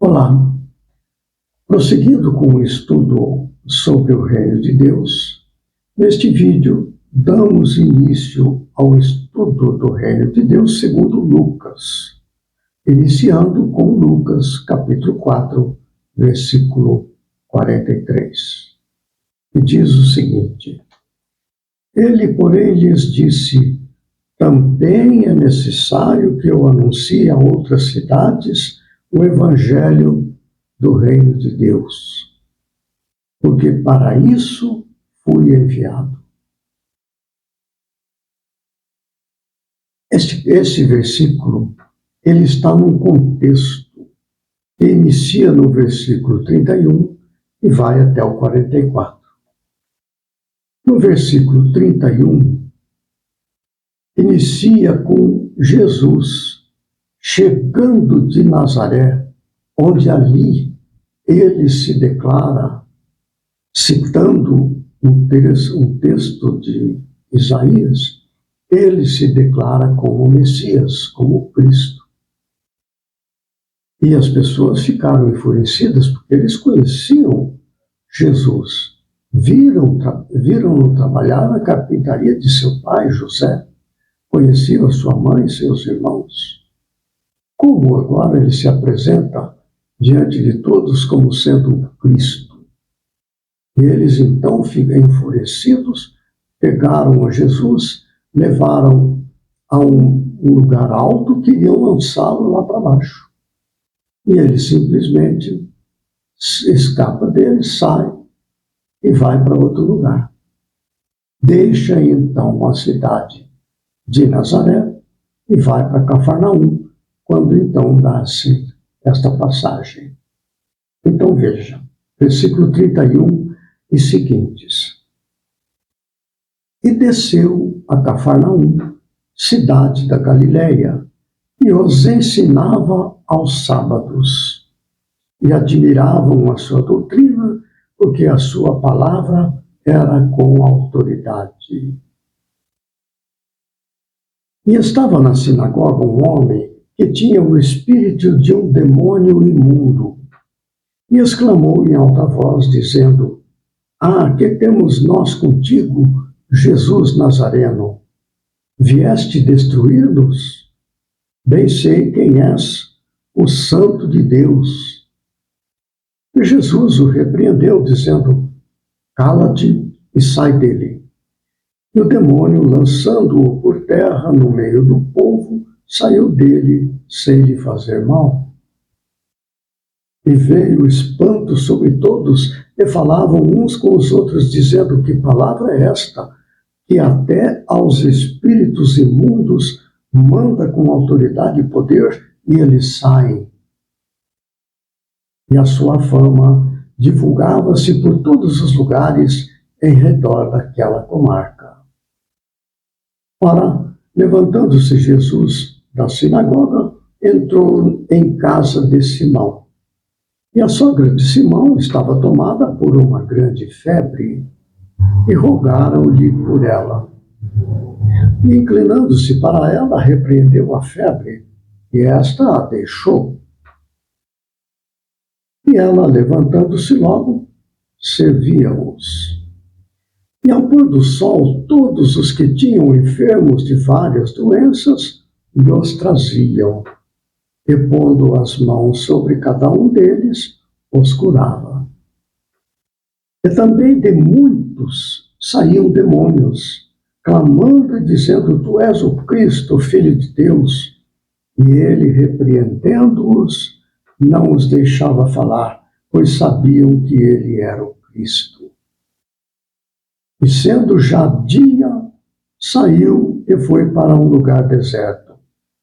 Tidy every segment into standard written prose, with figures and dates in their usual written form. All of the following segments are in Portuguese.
Olá, prosseguindo com o estudo sobre o Reino de Deus, neste vídeo damos início ao estudo do Reino de Deus segundo Lucas, iniciando com Lucas capítulo 4, versículo 43, que diz o seguinte: Ele, porém, lhes disse: também é necessário que eu anuncie a outras cidades o Evangelho do Reino de Deus, porque para isso fui enviado. Este versículo, ele está num contexto que inicia no versículo 31 e vai até o 44. No versículo 31, inicia com Jesus chegando de Nazaré, onde ali ele se declara, citando um texto de Isaías, ele se declara como Messias, como Cristo. E as pessoas ficaram enfurecidas porque eles conheciam Jesus, viram-no trabalhar na carpintaria de seu pai, José, conheciam a sua mãe e seus irmãos. Como agora ele se apresenta diante de todos como sendo o Cristo? E eles então ficam enfurecidos, pegaram a Jesus, levaram a um lugar alto, queriam lançá-lo lá para baixo. E ele simplesmente escapa dele, sai e vai para outro lugar. Deixa então a cidade de Nazaré e vai para Cafarnaum, quando então dá-se esta passagem. Então veja, versículo 31 e seguintes. E desceu a Cafarnaum, cidade da Galileia, e os ensinava aos sábados. E admiravam a sua doutrina, porque a sua palavra era com autoridade. E estava na sinagoga um homem que tinha o espírito de um demônio imundo, e exclamou em alta voz, dizendo: que temos nós contigo, Jesus Nazareno? Vieste destruir-nos? Bem sei quem és, o Santo de Deus. E Jesus o repreendeu, dizendo: cala-te e sai dele. E o demônio, lançando-o por terra no meio do povo, saiu dele sem lhe fazer mal. E veio o espanto sobre todos, e falavam uns com os outros, dizendo: que palavra é esta, que até aos espíritos imundos manda com autoridade e poder, e eles saem. E a sua fama divulgava-se por todos os lugares em redor daquela comarca. Ora, levantando-se Jesus da sinagoga, entrou em casa de Simão. E a sogra de Simão estava tomada por uma grande febre, e rogaram-lhe por ela. E inclinando-se para ela, repreendeu a febre, e esta a deixou. E ela, levantando-se logo, servia-os. E ao pôr do sol, todos os que tinham enfermos de várias doenças lhes traziam, e pondo as mãos sobre cada um deles, os curava. E também de muitos saíam demônios, clamando e dizendo: tu és o Cristo, o Filho de Deus. E ele, repreendendo-os, não os deixava falar, pois sabiam que ele era o Cristo. E sendo já dia, saiu e foi para um lugar deserto.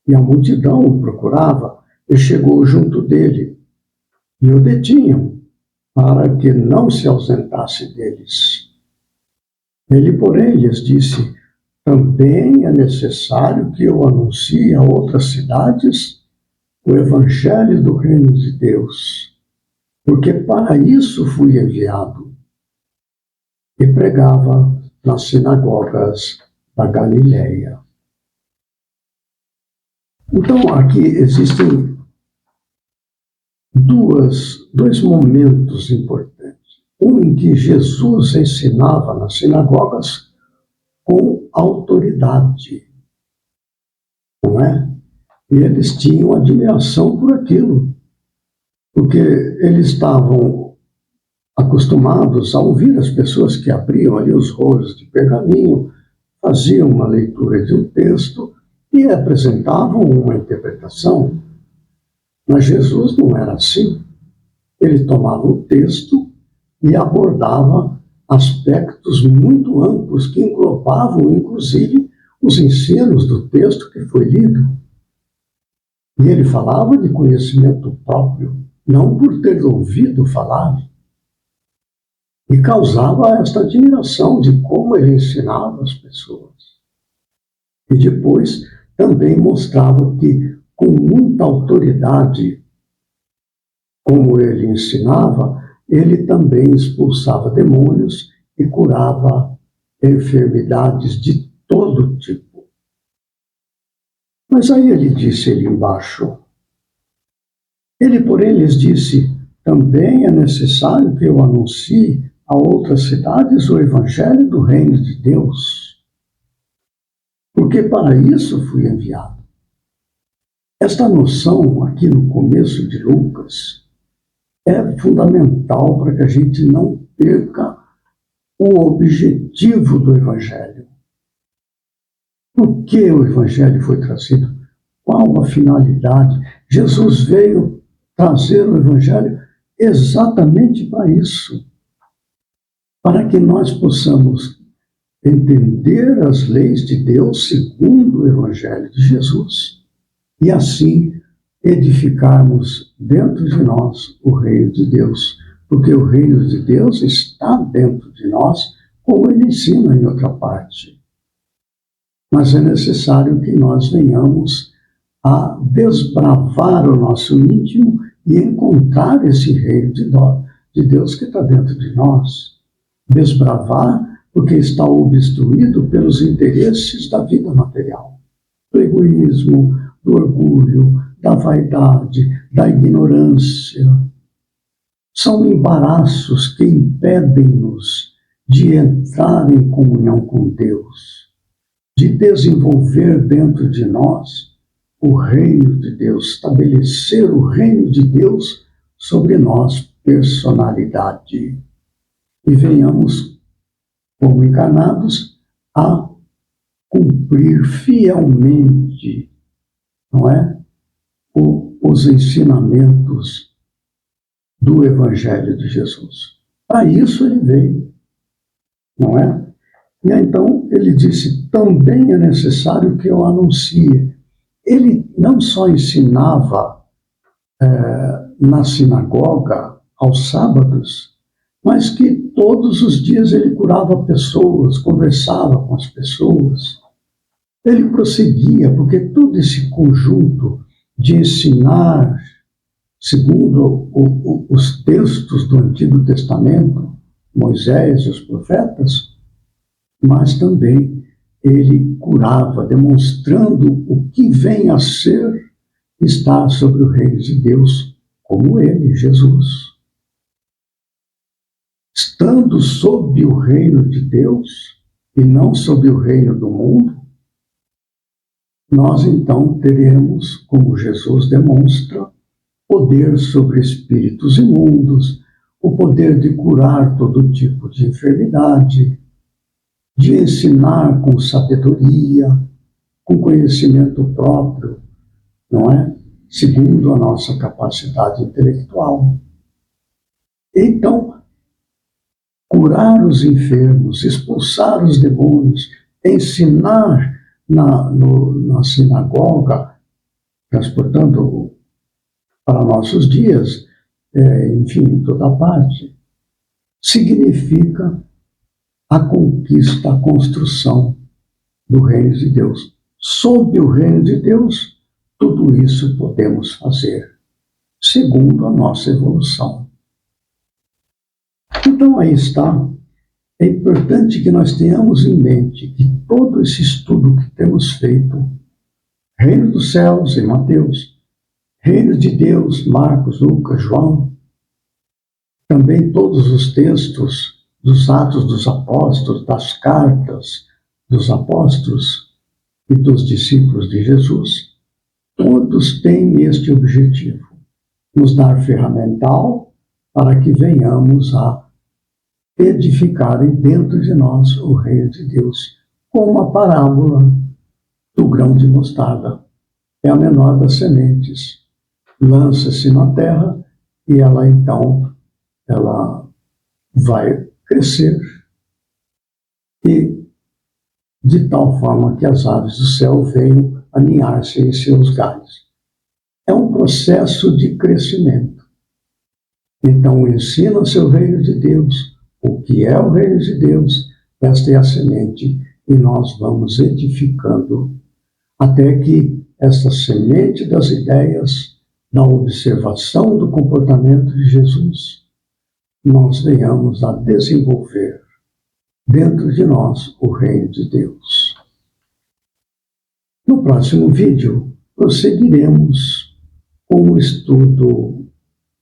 E a multidão o procurava e chegou junto dele. E o detinham, para que não se ausentasse deles. Ele, porém, lhes disse: também é necessário que eu anuncie a outras cidades o Evangelho do Reino de Deus, porque para isso fui enviado. E pregava nas sinagogas da Galileia. Então, aqui existem dois momentos importantes. Um em que Jesus ensinava nas sinagogas com autoridade, não é? E eles tinham admiração por aquilo, porque eles estavam acostumados a ouvir as pessoas que abriam ali os rolos de pergaminho, faziam uma leitura de um texto e apresentavam uma interpretação. Mas Jesus não era assim. Ele tomava o texto e abordava aspectos muito amplos que englobavam, inclusive, os ensinos do texto que foi lido. E ele falava de conhecimento próprio, não por ter ouvido falar. E causava esta admiração de como ele ensinava as pessoas. E depois também mostrava que, com muita autoridade, como ele ensinava, ele também expulsava demônios e curava enfermidades de todo tipo. Mas aí ele disse ali embaixo, ele, porém, lhes disse, também é necessário que eu anuncie a outras cidades o evangelho do reino de Deus, porque para isso fui enviado. Esta noção aqui no começo de Lucas é fundamental para que a gente não perca o objetivo do evangelho. Por que o evangelho foi trazido? Qual a finalidade? Jesus veio trazer o evangelho exatamente para isso, para que nós possamos entender as leis de Deus segundo o evangelho de Jesus e assim edificarmos dentro de nós o reino de Deus, porque o reino de Deus está dentro de nós, como ele ensina em outra parte. Mas é necessário que nós venhamos a desbravar o nosso íntimo e encontrar esse reino de Deus que está dentro de nós. Desbravar porque está obstruído pelos interesses da vida material, do egoísmo, do orgulho, da vaidade, da ignorância. São embaraços que impedem-nos de entrar em comunhão com Deus, de desenvolver dentro de nós o reino de Deus, estabelecer o reino de Deus sobre nós, personalidade. E venhamos, como encarnados, a cumprir fielmente, não é? Os ensinamentos do Evangelho de Jesus. Para isso ele veio, não é? E então ele disse, também é necessário que eu anuncie. Ele não só ensinava na sinagoga aos sábados, mas que todos os dias ele curava pessoas, conversava com as pessoas. Ele prosseguia, porque todo esse conjunto de ensinar, segundo os textos do Antigo Testamento, Moisés e os profetas, mas também ele curava, demonstrando o que vem a ser estar sobre o reino de Deus, como ele, Jesus. Estando sob o reino de Deus e não sob o reino do mundo, nós então teremos, como Jesus demonstra, poder sobre espíritos imundos, o poder de curar todo tipo de enfermidade, de ensinar com sabedoria, com conhecimento próprio, não é? Segundo a nossa capacidade intelectual. Então, curar os enfermos, expulsar os demônios, ensinar na sinagoga, transportando para nossos dias, enfim, em toda parte, significa a conquista, a construção do reino de Deus. Sob o reino de Deus, tudo isso podemos fazer, segundo a nossa evolução. Então, aí está. É importante que nós tenhamos em mente que todo esse estudo que temos feito, Reino dos Céus, em Mateus, Reino de Deus, Marcos, Lucas, João, também todos os textos dos Atos dos Apóstolos, das cartas dos apóstolos e dos discípulos de Jesus, todos têm este objetivo: nos dar ferramental para que venhamos a edificarem dentro de nós o reino de Deus, como a parábola do grão de mostarda. É a menor das sementes. Lança-se na terra e ela vai crescer e de tal forma que as aves do céu venham aninhar-se em seus galhos. É um processo de crescimento. Então, ensina-se o reino de Deus, o que é o reino de Deus, esta é a semente, e nós vamos edificando até que esta semente das ideias, da observação do comportamento de Jesus, nós venhamos a desenvolver dentro de nós o reino de Deus. No próximo vídeo, prosseguiremos com o estudo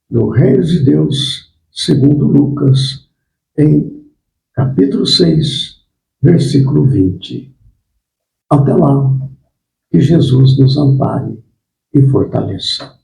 do reino de Deus segundo Lucas, em capítulo 6, versículo 20. Até lá, que Jesus nos ampare e fortaleça.